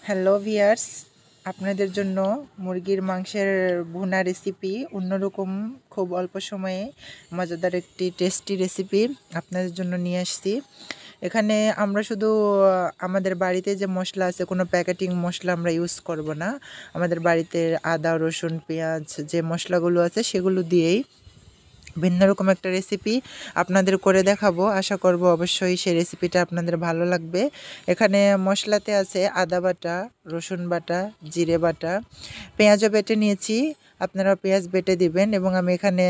Hello viewers, আপনাদের জন্য মুরগির মাংসের ভুনা রেসিপি অন্যরকম খুব অল্প সময়ে মজাদার একটি টেস্টি রেসিপি আপনাদের জন্য নিয়ে আসছি। এখানে আমরা শুধু আমাদের বাড়িতে যে মশলা আছে কোনো প্যাকেটিং মশলা আমরা ইউজ করব না। আমাদের বাড়িতে আদা, রসুন, পেঁয়াজ যে মশলাগুলো আছে সেগুলো দিয়েই ভিন্ন রকম একটা রেসিপি আপনাদের করে দেখাবো। আশা করব অবশ্যই সেই রেসিপিটা আপনাদের ভালো লাগবে। এখানে মশলাতে আছে আদা বাটা, রসুন বাটা, জিরে বাটা, পেঁয়াজও বেটে নিয়েছি। আপনারা পেঁয়াজ বেটে দিবেন এবং আমি এখানে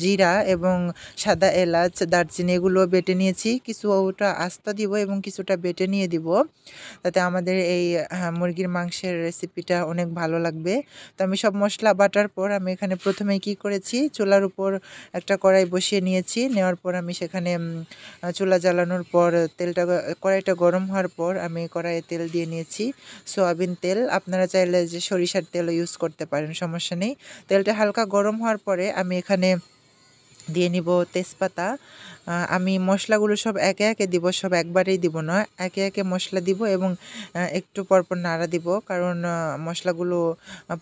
জিরা এবং সাদা এলাচ, দারচিনি এগুলো বেটে নিয়েছি। কিছুটা আস্ত দিব এবং কিছুটা বেটে নিয়ে দিব, তাতে আমাদের এই মুরগির মাংসের রেসিপিটা অনেক ভালো লাগবে। তো আমি সব মশলা বাটার পর আমি এখানে প্রথমে কি করেছি, চুলার উপর একটা কড়াই বসিয়ে নিয়েছি। নেওয়ার পর আমি সেখানে চুলা জ্বালানোর পর কড়াইটা গরম হওয়ার পর আমি কড়াইয়ে তেল দিয়ে নিয়েছি, সয়াবিন তেল। আপনারা চাইলে যে সরিষার তেলও ইউজ করতে পারেন, সমস্যা নেই। তেলটা হালকা গরম হওয়ার পরে আমি এখানে দিয়ে নিব তেজপাতা। আমি মশলাগুলো সব একে একে দিব, সব একবারেই দিব না, একে একে মশলা দিব এবং একটু পরপর নাড়া দিব, কারণ মশলাগুলো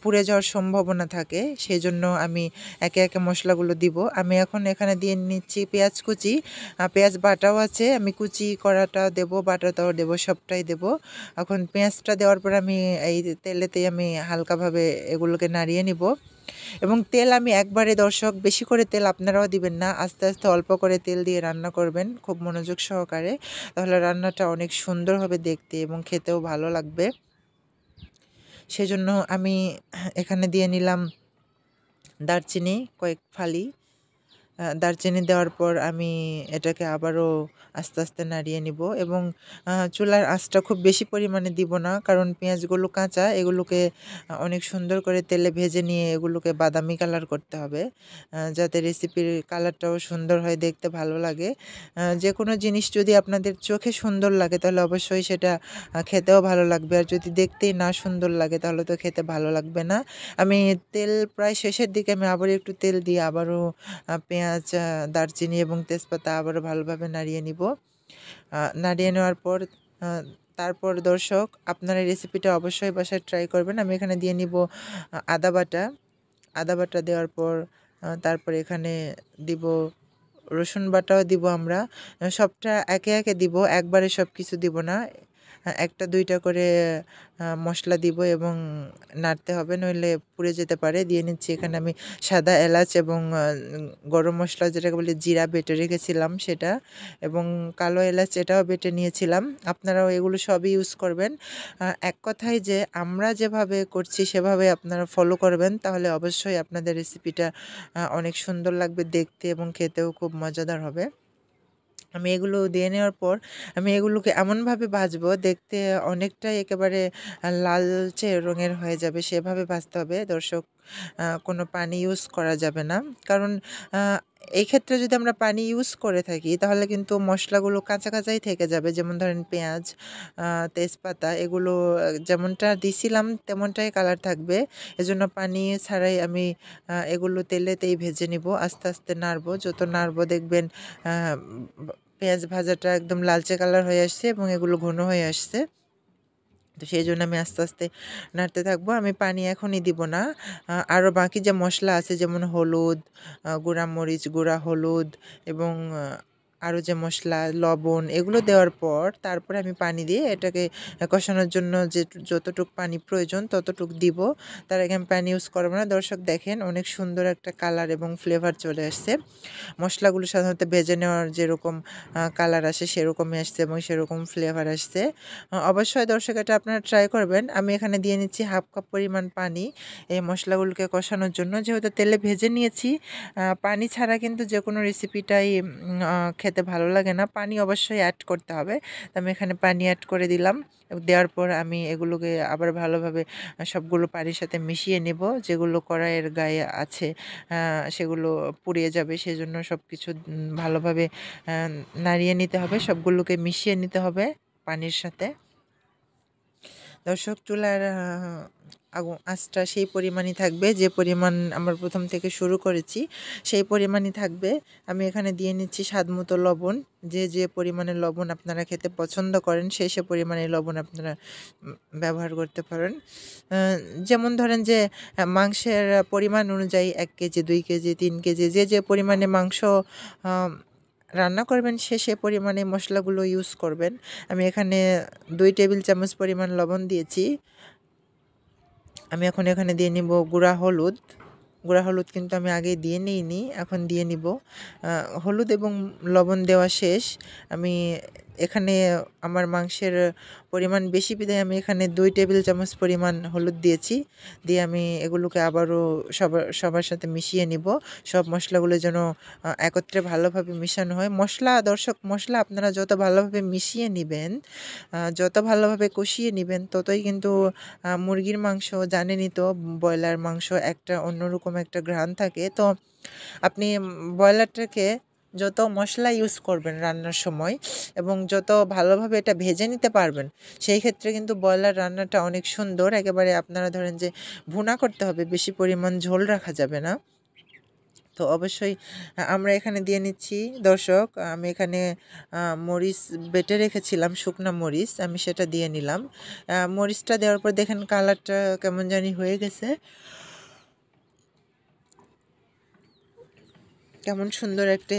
পুড়ে যাওয়ার সম্ভাবনা থাকে, সেই জন্য আমি একে একে মশলাগুলো দিব। আমি এখন এখানে দিয়ে নিচ্ছি পেঁয়াজ কুচি, পেঁয়াজ বাটাও আছে, আমি কুচি করাটা দেব, বাটাটাও দেব, সবটাই দেব। এখন পেঁয়াজটা দেওয়ার পর আমি এই তেলেতেই আমি হালকাভাবে এগুলোকে নাড়িয়ে নিব। এবং তেল আমি একবারে, দর্শক, বেশি করে তেল আপনারাও দিবেন না, আস্তে আস্তে অল্প করে তেল দিয়ে রান্না করবেন খুব মনোযোগ সহকারে, তাহলে রান্নাটা অনেক সুন্দর হবে দেখতে এবং খেতেও ভালো লাগবে। সেজন্য আমি এখানে দিয়ে নিলাম দারচিনি কয়েক ফালি। দারচিনি দেওয়ার পর আমি এটাকে আবারও আস্তে আস্তে নাড়িয়ে নিব এবং চুলার আঁচটা খুব বেশি পরিমাণে দিব না, কারণ পেঁয়াজগুলো কাঁচা, এগুলোকে অনেক সুন্দর করে তেলে ভেজে নিয়ে এগুলোকে বাদামি কালার করতে হবে, যাতে রেসিপির কালারটাও সুন্দর হয়, দেখতে ভালো লাগে। যে কোনো জিনিস যদি আপনাদের চোখে সুন্দর লাগে তাহলে অবশ্যই সেটা খেতেও ভালো লাগবে, আর যদি দেখতেই না সুন্দর লাগে তাহলে তো খেতে ভালো লাগবে না। আমি তেল প্রায় শেষের দিকে আমি আবারও একটু তেল দিয়ে আবারও পেঁয়াজ, দারচিনি এবং তেজপাতা আবারও ভালোভাবে নাড়িয়ে নিব। নাড়িয়ে নেওয়ার পর তারপর, দর্শক, আপনারা এই রেসিপিটা অবশ্যই বাসায় ট্রাই করবেন। আমি এখানে দিয়ে নিব আদা বাটা। আদা বাটা দেওয়ার পর তারপর এখানে দিব রসুন বাটাও দিব আমরা। সবটা একে একে দিব, একবারে সব কিছু দিব না, একটা দুইটা করে মশলা দিব এবং নাড়তে হবে, নইলে পুড়ে যেতে পারে। দিয়ে নিচ্ছি এখানে আমি সাদা এলাচ এবং গরম মশলা, যেটাকে বলে জিরা, বেটে রেখেছিলাম সেটা, এবং কালো এলাচ এটাও বেটে নিয়েছিলাম। আপনারাও এগুলো সবই ইউজ করবেন। এক কথায় যে আমরা যেভাবে করছি সেভাবে আপনারা ফলো করবেন, তাহলে অবশ্যই আপনাদের রেসিপিটা অনেক সুন্দর লাগবে দেখতে এবং খেতেও খুব মজাদার হবে। আমি এগুলো দিয়ে নেওয়ার পর আমি এগুলোকে এমনভাবে ভাজবো, দেখতে অনেকটাই একেবারে লালচে রঙের হয়ে যাবে, সেভাবে ভাজতে হবে, দর্শক। কোনো পানি ইউজ করা যাবে না, কারণ এই ক্ষেত্রে যদি আমরা পানি ইউজ করে থাকি তাহলে কিন্তু মশলাগুলো কাঁচা কাঁচাই থেকে যাবে। যেমন ধরেন পেঁয়াজ, তেজপাতা, এগুলো যেমনটা দিছিলাম তেমনটাই কালার থাকবে। এজন্য পানি ছাড়াই আমি এগুলো তেলেতেই ভেজে নিব, আস্তে আস্তে নাড়বো, যত নাড়বো দেখবেন পেঁয়াজ ভাজাটা একদম লালচে কালার হয়ে আসছে এবং এগুলো ঘন হয়ে আসছে। তো সেই জন্য আমি আস্তে আস্তে নাড়তে থাকবো। আমি পানি এখনই দিব না। আরও বাকি যে মশলা আছে, যেমন হলুদ, গুঁড়া মরিচ, গুঁড়া হলুদ এবং আরও যে মশলা, লবণ, এগুলো দেওয়ার পর তারপরে আমি পানি দিয়ে এটাকে কষানোর জন্য যে যতটুক পানি প্রয়োজন ততটুক দিব। তার আগে আমি পানি ইউজ করবো না। দর্শক দেখেন, অনেক সুন্দর একটা কালার এবং ফ্লেভার চলে আসছে। মশলাগুলো সাধারণত ভেজে নেওয়ার যেরকম কালার আসে সেরকমই আসছে এবং সেরকম ফ্লেভার আসছে। অবশ্যই দর্শক এটা আপনারা ট্রাই করবেন। আমি এখানে দিয়ে নিচ্ছি হাফ কাপ পরিমাণ পানি এই মশলাগুলোকে কষানোর জন্য। যেহেতু তেলে ভেজে নিয়েছি, পানি ছাড়া কিন্তু যে কোনো রেসিপিটাই খেতে ভালো লাগে না, পানি অবশ্যই অ্যাড করতে হবে। তো আমি এখানে পানি অ্যাড করে দিলাম। দেওয়ার পর আমি এগুলোকে আবার ভালোভাবে সবগুলো পানির সাথে মিশিয়ে নেব। যেগুলো কড়াইয়ের গায়ে আছে সেগুলো পুড়িয়ে যাবে, সেজন্য সব কিছু ভালোভাবে নাড়িয়ে নিতে হবে, সবগুলোকে মিশিয়ে নিতে হবে পানির সাথে। দর্শক, চুলার আঁচটা সেই পরিমাণই থাকবে, যে পরিমাণ আমরা প্রথম থেকে শুরু করেছি সেই পরিমাণই থাকবে। আমি এখানে দিয়ে নিচ্ছি স্বাদমতো লবণ। যে পরিমাণে লবণ আপনারা খেতে পছন্দ করেন সে পরিমাণে লবণ আপনারা ব্যবহার করতে পারেন। যেমন ধরেন যে মাংসের পরিমাণ অনুযায়ী 1 কেজি, 2 কেজি, 3 কেজি যে পরিমাণে মাংস রান্না করবেন সে পরিমাণে মশলাগুলো ইউজ করবেন। আমি এখানে 2 টেবিল চামচ পরিমাণ লবণ দিয়েছি। আমি এখন এখানে দিয়ে নিব গুঁড়া হলুদ। গুঁড়া হলুদ কিন্তু আমি আগে দিয়ে নিইনি, এখন দিয়ে নিব। হলুদ এবং লবণ দেওয়া শেষ। আমি এখানে আমার মাংসের পরিমাণ বেশি বিধায় আমি এখানে 2 টেবিল চামচ পরিমাণ হলুদ দিয়েছি। দিয়ে আমি এগুলোকে আবারও সবার সাথে মিশিয়ে নিব। সব মশলাগুলো যেন একত্রে ভালোভাবে মিশানো হয়। মশলা আপনারা যত ভালোভাবে মিশিয়ে নিবেন, যত ভালোভাবে কষিয়ে নিবেন, ততই কিন্তু মুরগির মাংস জানেনই তো, ব্রয়লার মাংস একটা অন্যরকম একটা ঘ্রাণ থাকে। তো আপনি ব্রয়লারটাকে যত মশলা ইউজ করবেন রান্নার সময় এবং যত ভালোভাবে এটা ভেজে নিতে পারবেন, সেই ক্ষেত্রে কিন্তু ব্রয়লার রান্নাটা অনেক সুন্দর। একেবারে আপনারা ধরেন যে ভুনা করতে হবে, বেশি পরিমাণ ঝোল রাখা যাবে না। তো অবশ্যই আমরা এখানে দিয়ে নিচ্ছি দর্শক, আমি এখানে মরিচ বেটে রেখেছিলাম, শুকনা মরিচ, আমি সেটা দিয়ে নিলাম। মরিচটা দেওয়ার পর দেখেন কালারটা কেমন জানি হয়ে গেছে, কেমন সুন্দর একটা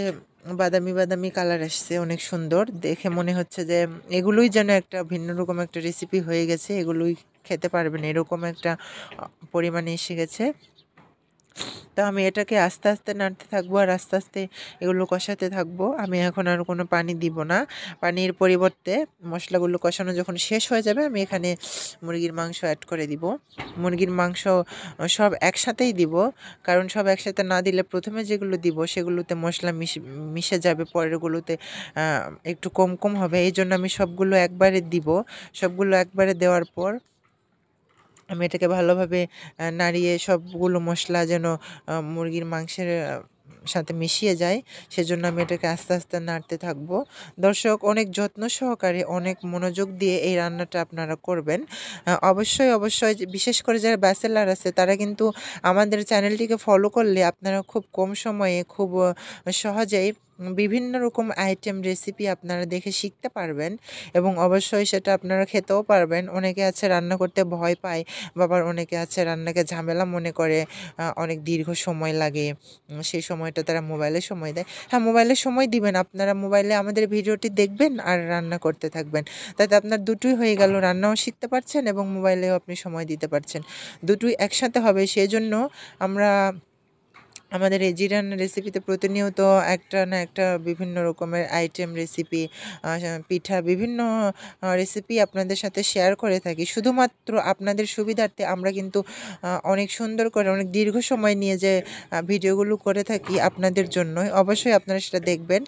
বাদামি বাদামি কালার আসছে, অনেক সুন্দর দেখে মনে হচ্ছে যে এগুলোই যেন একটা ভিন্ন রকম একটা রেসিপি হয়ে গেছে, এগুলোই খেতে পারবেন এরকম একটা পরিমাণে এসে গেছে। তো আমি এটাকে আস্তে আস্তে নাড়তে থাকবো আর আস্তে আস্তে এগুলো কষাতে থাকবো। আমি এখন আর কোনো পানি দিব না, পানির পরিবর্তে মশলাগুলো কষানো যখন শেষ হয়ে যাবে আমি এখানে মুরগির মাংস অ্যাড করে দিব। মুরগির মাংস সব একসাথেই দিব, কারণ সব একসাথে না দিলে প্রথমে যেগুলো দিব সেগুলোতে মশলা মিশে যাবে, পরেরগুলোতে একটু কম কম হবে। এই জন্য আমি সবগুলো একবারে দিব। সবগুলো একবারে দেওয়ার পর আমি এটাকে ভালোভাবে নাড়িয়ে সবগুলো মশলা যেন মুরগির মাংসের সাথে মিশিয়ে যায়, সেজন্য আমি এটাকে আস্তে আস্তে নাড়তে থাকবো। দর্শক, অনেক যত্ন সহকারে অনেক মনোযোগ দিয়ে এই রান্নাটা আপনারা করবেন। অবশ্যই বিশেষ করে যারা ব্যাচেলার আছে তারা কিন্তু আমাদের চ্যানেলটিকে ফলো করলে আপনারা খুব কম সময়ে খুব সহজেই বিভিন্ন রকম আইটেম রেসিপি আপনারা দেখে শিখতে পারবেন এবং অবশ্যই সেটা আপনারা খেতেও পারবেন। অনেকে আছে রান্না করতে ভয় পায়, আবার অনেকে আছে রান্নাকে ঝামেলা মনে করে, অনেক দীর্ঘ সময় লাগে, সেই সময়টা তারা মোবাইলে সময় দেয়। হ্যাঁ, মোবাইলে সময় দিবেন, আপনারা মোবাইলে আমাদের ভিডিওটি দেখবেন আর রান্না করতে থাকবেন, তাতে আপনার দুটোই হয়ে গেল, রান্নাও শিখতে পারছেন এবং মোবাইলেও আপনি সময় দিতে পারছেন, দুটোই একসাথে হবে। সেই জন্য আমরা আমাদের এই জিরান রেসিপিতে প্রতিনিয়ত একটা না একটা বিভিন্ন রকমের আইটেম রেসিপি, পিঠা, বিভিন্ন রেসিপি আপনাদের সাথে শেয়ার করে থাকি। শুধুমাত্র আপনাদের সুবিধার্থে আমরা কিন্তু অনেক সুন্দর করে অনেক দীর্ঘ সময় নিয়ে যে ভিডিওগুলো করে থাকি আপনাদের জন্যই। অবশ্যই আপনারা সেটা দেখবেন।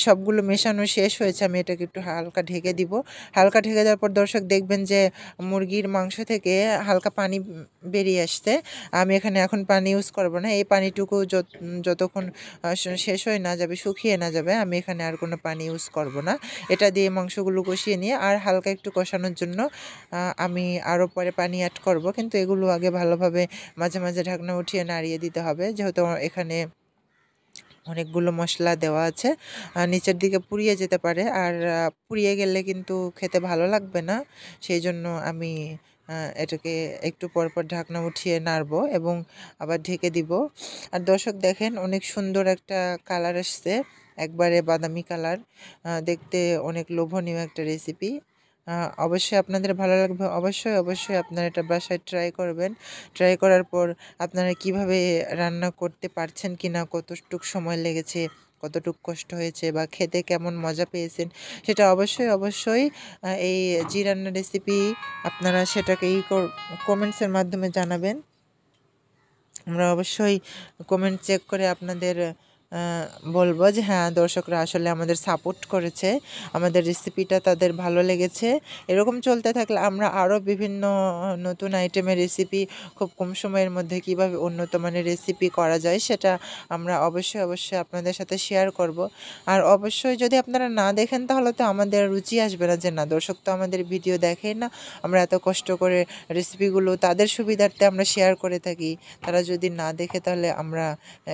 সবগুলো মেশানো শেষ হয়েছে, আমি এটাকে একটু হালকা ঢেকে দিব। হালকা ঢেকে দেওয়ার পর দর্শক দেখবেন যে মুরগির মাংস থেকে হালকা পানি বেরিয়ে আসছে। আমি এখানে এখন পানি ইউজ করব না, এই পানিটুকু যতক্ষণ শেষ হয়ে না যাবে, শুকিয়ে না যাবে, আমি এখানে আর কোনো পানি ইউজ করব না। এটা দিয়ে মাংসগুলো কষিয়ে নিয়ে আর হালকা একটু কষানোর জন্য আমি আরও পরে পানি অ্যাড করব, কিন্তু এগুলো আগে ভালোভাবে মাঝে মাঝে ঢাকনা উঠিয়ে নাড়িয়ে দিতে হবে, যেহেতু এখানে অনেকগুলো মশলা দেওয়া আছে, নিচের দিকে পুড়িয়ে যেতে পারে, আর পুড়িয়ে গেলে কিন্তু খেতে ভালো লাগবে না। সেই জন্য আমি এটাকে একটু পর পর ঢাকনা উঠিয়ে নাড়বো এবং আবার ঢেকে দিব। আর দর্শক দেখেন অনেক সুন্দর একটা কালার আসছে, একবারে বাদামি কালার, দেখতে অনেক লোভনীয় একটা রেসিপি। অবশ্যই আপনাদের ভালো লাগবে, অবশ্যই আপনারা এটা বাসায় ট্রাই করবেন। ট্রাই করার পর আপনারা কিভাবে রান্না করতে পারছেন কিনা, কতটুক সময় লেগেছে, কতটুক কষ্ট হয়েছে বা খেতে কেমন মজা পেয়েছেন, সেটা অবশ্যই এই জি রান্না রেসিপি আপনারা সেটাকে কমেন্টসের মাধ্যমে জানাবেন। আমরা অবশ্যই কমেন্ট চেক করে আপনাদের বলবো যে হ্যাঁ, দর্শকরা আসলে আমাদের সাপোর্ট করেছে, আমাদের রেসিপিটা তাদের ভালো লেগেছে। এরকম চলতে থাকলে আমরা আরও বিভিন্ন নতুন আইটেমের রেসিপি খুব কম সময়ের মধ্যে কীভাবে উন্নত মানের রেসিপি করা যায় সেটা আমরা অবশ্যই আপনাদের সাথে শেয়ার করব। আর অবশ্যই যদি আপনারা না দেখেন তাহলে তো আমাদের রুচি আসবে না, যে না, দর্শক তো আমাদের ভিডিও দেখেই না, আমরা এত কষ্ট করে রেসিপিগুলো তাদের সুবিধার্থে আমরা শেয়ার করে থাকি, তারা যদি না দেখে তাহলে আমরা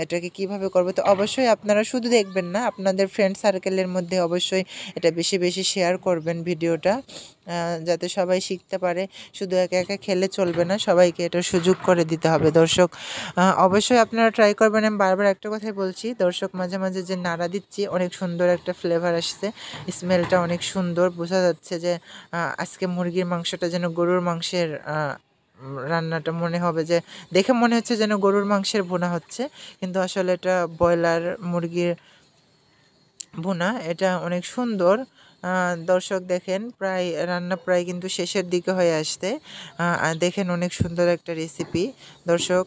এটাকে কিভাবে করব। তো অবশ্যই আপনারা শুধু দেখবেন না, আপনাদের ফ্রেন্ড সার্কেলের মধ্যে অবশ্যই এটা বেশি বেশি শেয়ার করবেন ভিডিওটা, যাতে সবাই শিখতে পারে। শুধু একা একা খেলে চলবে না, সবাইকে এটার সুযোগ করে দিতে হবে দর্শক। অবশ্যই আপনারা ট্রাই করবেন। আমি বারবার একটা কথাই বলছি দর্শক, মাঝে মাঝে যে নাড়া দিচ্ছি অনেক সুন্দর একটা ফ্লেভার আসছে, স্মেলটা অনেক সুন্দর, বোঝা যাচ্ছে যে আজকে মুরগির মাংসটা যেন গরুর মাংসের রান্নাটা মনে হবে, যে দেখে মনে হচ্ছে যেন গরুর মাংসের ভুনা হচ্ছে, কিন্তু আসলে এটা ব্রয়লার মুরগির ভুনা। এটা অনেক সুন্দর। দর্শক দেখেন, প্রায় রান্না প্রায় কিন্তু শেষের দিকে হয়ে আসছে। দেখেন অনেক সুন্দর একটা রেসিপি দর্শক।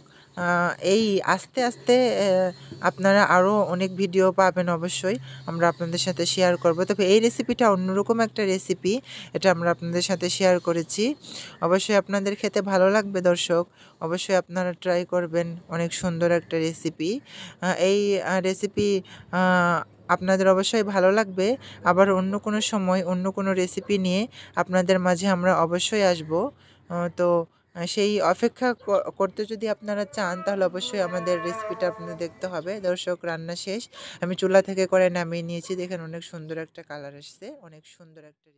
এই আস্তে আস্তে আপনারা আরও অনেক ভিডিও পাবেন, অবশ্যই আমরা আপনাদের সাথে শেয়ার করব। তবে এই রেসিপিটা অন্যরকম একটা রেসিপি, এটা আমরা আপনাদের সাথে শেয়ার করেছি। অবশ্যই আপনাদের খেতে ভালো লাগবে দর্শক, অবশ্যই আপনারা ট্রাই করবেন। অনেক সুন্দর একটা রেসিপি। এই রেসিপি আপনাদের অবশ্যই ভালো লাগবে। আবার অন্য কোনো সময় অন্য কোনো রেসিপি নিয়ে আপনাদের মাঝে আমরা অবশ্যই আসব। তো সেই অপেক্ষা করতে যদি আপনারা চান তাহলে অবশ্যই আমাদের রেসিপিটা আপনাদের দেখতে হবে দর্শক। রান্না শেষ, আমি চুলা থেকে করে নামিয়ে নিয়েছি, দেখেন অনেক সুন্দর একটা কালার আসছে, অনেক সুন্দর একটা